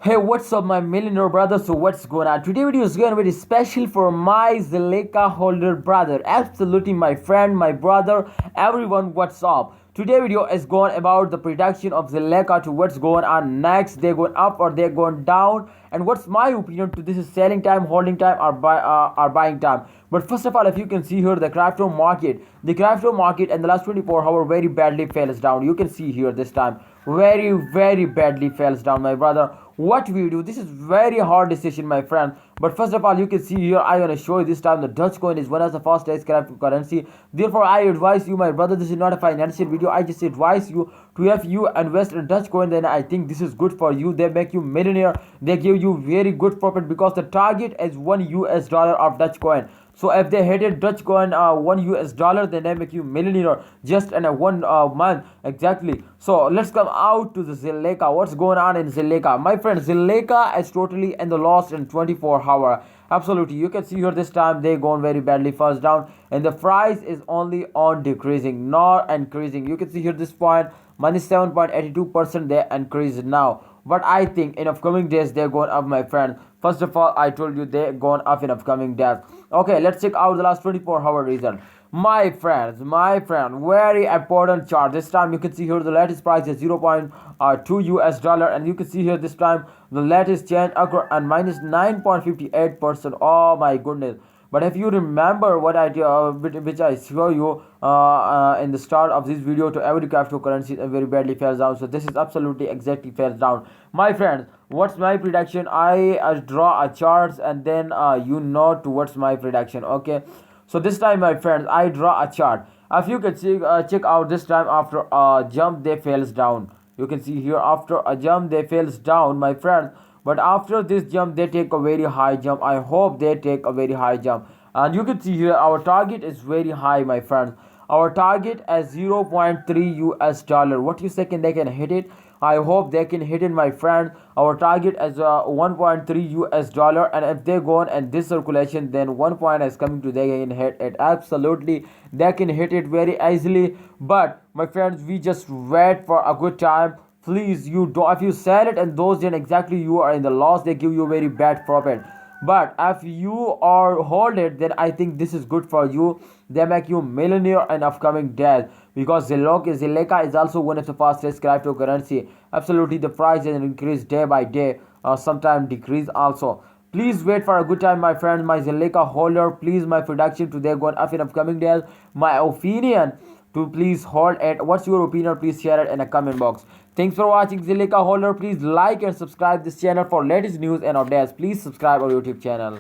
Hey, what's up, my millionaire brother? So, what's going on? Today video is going to be special for my Zilliqa holder brother. Absolutely, my friend, my brother, everyone. What's up? Today video is going about the prediction of Zilliqa to what's going on next. They're going up or they're going down, and what's my opinion to this is selling time, holding time, or buying time. But first of all, if you can see here the crypto market in the last 24 hours very badly falls down. You can see here this time very badly falls down, my brother. What we do, this is very hard decision, my friend. But first of all, you can see here I want to show you this time the Dutch coin is one of the fastest cryptocurrency. Therefore I advise you, my brother, this is not a financial video. I just advise you to, if you invest in Dutch coin, then I think this is good for you. They make you millionaire, they give you very good profit, because the target is $1 of Dutch coin. So if they hit it Dutch coin $1, then they make you millionaire just in a one month exactly. So let's come out to the Zilliqa. What's going on in Zilliqa, my friend? Zilliqa is totally in the loss in 24 hours. Absolutely, you can see here this time they gone very badly first down, and the price is only on decreasing, not increasing. You can see here this point -7.82% they increase now. But I think in upcoming days they're going up, my friend. First of all, I told you they're going up in upcoming days. Okay, let's check out the last 24-hour result. My friend, very important chart. This time you can see here the latest price is 0.2 US dollar, and you can see here this time the latest change occur and -9.58%. Oh my goodness. But if you remember what I which I show you in the start of this video, to every cryptocurrency very badly falls down. So this is absolutely exactly falls down, my friends. What's my prediction? I draw a charts, and then you know towards my prediction. Okay, so this time, my friends, I draw a chart. If you can see, check out this time after a jump they falls down. You can see here after a jump they falls down, my friends. But after this jump they take a very high jump. I hope they take a very high jump. And you can see here our target is very high, my friends. Our target is 0.3 US dollar. What you second they can hit it? I hope they can hit it, my friend. Our target is 1.3 US dollar, and if they go on in this circulation, then 1 point is coming to, they can hit it. Absolutely, they can hit it very easily. But my friends, we just wait for a good time. Please, you do, if you sell it and those, then exactly you are in the loss. They give you very bad profit. But if you are hold it, then I think this is good for you. They make you millionaire in upcoming days, because Zilliqa is also one of the fastest cryptocurrency. Absolutely, the price has increased day by day, sometimes decrease also. Please wait for a good time, my friend. My Zilliqa holder, please, my production today going up in upcoming days. My opinion to please hold it. What's your opinion? Please share it in a comment box. Thanks for watching, Zilliqa holder. Please like and subscribe this channel for latest news and updates. Please subscribe our YouTube channel.